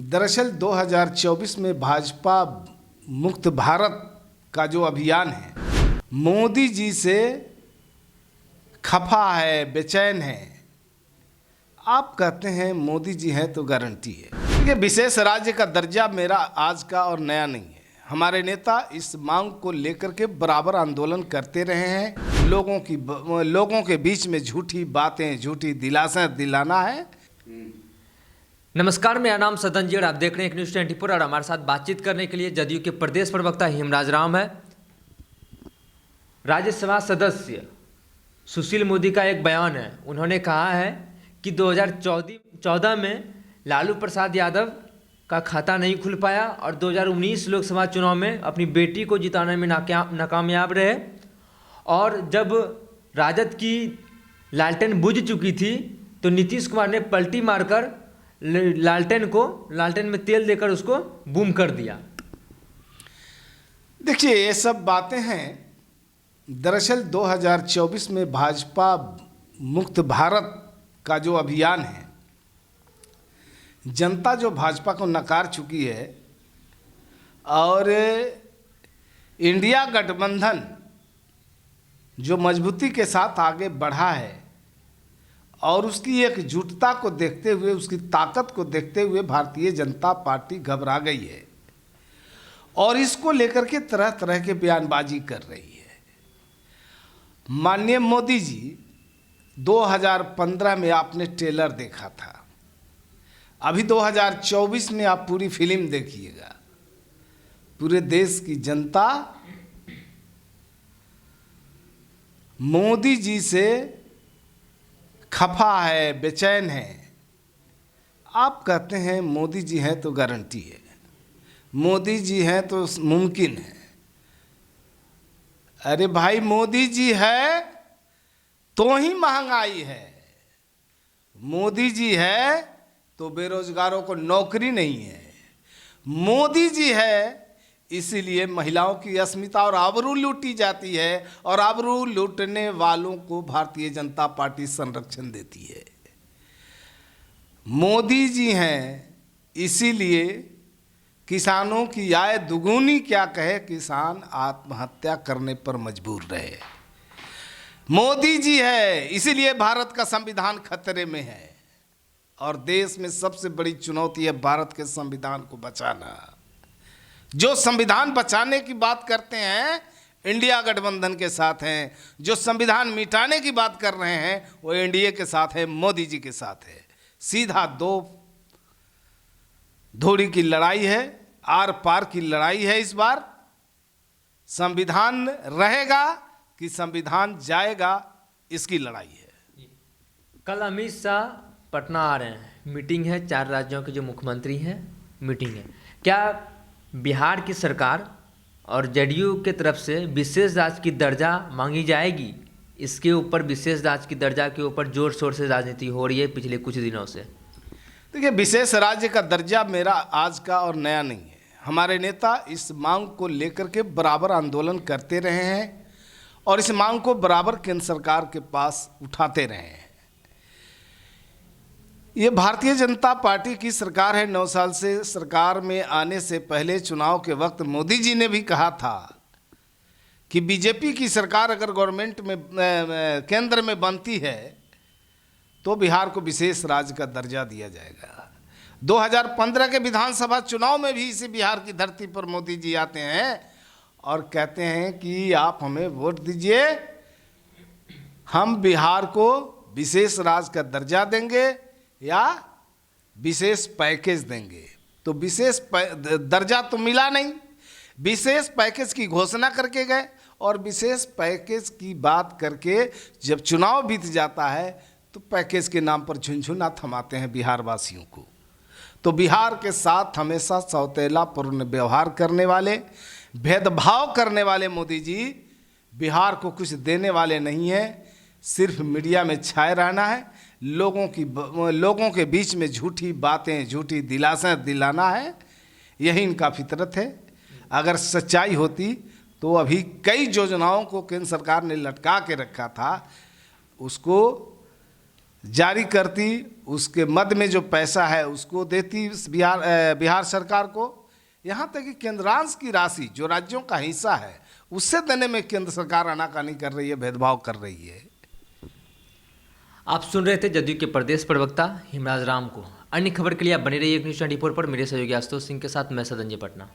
दरअसल 2024 में भाजपा मुक्त भारत का जो अभियान है, मोदी जी से खफा है, बेचैन है। आप कहते हैं मोदी जी हैं तो गारंटी है। देखिए, विशेष राज्य का दर्जा मेरा आज का और नया नहीं है। हमारे नेता इस मांग को लेकर के बराबर आंदोलन करते रहे हैं। लोगों के बीच में झूठी बातें, झूठी दिलासें दिलाना है। नमस्कार, मेरा नाम सदन जी और आप देख रहे हैं न्यूज़ 24 और हमारे साथ बातचीत करने के लिए जदयू के प्रदेश प्रवक्ता हेमराज राम है। राज्यसभा सदस्य सुशील मोदी का एक बयान है। उन्होंने कहा है कि 2014 में लालू प्रसाद यादव का खाता नहीं खुल पाया और 2019 लोकसभा चुनाव में अपनी बेटी को जिताने में नाकामयाब रहे, और जब राजद की लालटेन बुझ चुकी थी तो नीतीश कुमार ने पलटी मारकर लालटेन में तेल देकर उसको बूम कर दिया। देखिए, ये सब बातें हैं। दरअसल 2024 में भाजपा मुक्त भारत का जो अभियान है, जनता जो भाजपा को नकार चुकी है और इंडिया गठबंधन जो मजबूती के साथ आगे बढ़ा है और उसकी एकजुटता को देखते हुए, उसकी ताकत को देखते हुए भारतीय जनता पार्टी घबरा गई है और इसको लेकर के तरह तरह के बयानबाजी कर रही है। माननीय मोदी जी, 2015 में आपने ट्रेलर देखा था, अभी 2024 में आप पूरी फिल्म देखिएगा। पूरे देश की जनता मोदी जी से खफा है, बेचैन है। आप कहते हैं मोदी जी हैं तो गारंटी है, मोदी जी हैं तो मुमकिन है। अरे भाई, मोदी जी है तो ही महंगाई है, मोदी जी है तो बेरोजगारों को नौकरी नहीं है, मोदी जी है इसीलिए महिलाओं की अस्मिता और आबरू लूटी जाती है और आबरू लूटने वालों को भारतीय जनता पार्टी संरक्षण देती है। मोदी जी हैं इसीलिए किसानों की आय दुगुनी क्या कहे, किसान आत्महत्या करने पर मजबूर रहे। मोदी जी है इसीलिए भारत का संविधान खतरे में है और देश में सबसे बड़ी चुनौती है भारत के संविधान को बचाना। जो संविधान बचाने की बात करते हैं इंडिया गठबंधन के साथ हैं, जो संविधान मिटाने की बात कर रहे हैं वो एनडीए के साथ है, मोदी जी के साथ है। सीधा दो धोड़ी की लड़ाई है, आर पार की लड़ाई है। इस बार संविधान रहेगा कि संविधान जाएगा, इसकी लड़ाई है। कल अमित शाह पटना आ रहे हैं, मीटिंग है, 4 राज्यों के जो मुख्यमंत्री हैं मीटिंग है। क्या बिहार की सरकार और जदयू के तरफ से विशेष राज्य की दर्जा मांगी जाएगी? इसके ऊपर विशेष राज्य की दर्जा के ऊपर जोर शोर से राजनीति हो रही है पिछले कुछ दिनों से। देखिए, विशेष राज्य का दर्जा मेरा आज का और नया नहीं है। हमारे नेता इस मांग को लेकर के बराबर आंदोलन करते रहे हैं और इस मांग को बराबर केंद्र सरकार के पास उठाते रहे हैं। ये भारतीय जनता पार्टी की सरकार है। 9 साल से सरकार में आने से पहले चुनाव के वक्त मोदी जी ने भी कहा था कि बीजेपी की सरकार अगर गवर्नमेंट में केंद्र में बनती है तो बिहार को विशेष राज्य का दर्जा दिया जाएगा। 2015 के विधानसभा चुनाव में भी इसी बिहार की धरती पर मोदी जी आते हैं और कहते हैं कि आप हमें वोट दीजिए, हम बिहार को विशेष राज्य का दर्जा देंगे या विशेष पैकेज देंगे। तो विशेष दर्जा तो मिला नहीं, विशेष पैकेज की घोषणा करके गए और विशेष पैकेज की बात करके जब चुनाव बीत जाता है तो पैकेज के नाम पर झुनझुना थमाते हैं बिहार वासियों को। तो बिहार के साथ हमेशा सौतेलापूर्ण व्यवहार करने वाले, भेदभाव करने वाले मोदी जी बिहार को कुछ देने वाले नहीं हैं। सिर्फ मीडिया में छाए रहना है, लोगों के बीच में झूठी बातें, झूठी दिलासें दिलाना है, यही इनका फितरत है। अगर सच्चाई होती तो अभी कई योजनाओं को केंद्र सरकार ने लटका के रखा था, उसको जारी करती, उसके मद में जो पैसा है उसको देती बिहार सरकार को। यहाँ तक कि केंद्रांश की राशि जो राज्यों का हिस्सा है उससे देने में केंद्र सरकार आनाकानी कर रही है, भेदभाव कर रही है। आप सुन रहे थे जदयू के प्रदेश प्रवक्ता हिमराज राम को। अन्य खबर के लिए आप बने रहिए न्यूज़ 24 पर। मेरे सहयोगी आशुतोष सिंह के साथ मैं सदंजय पटना।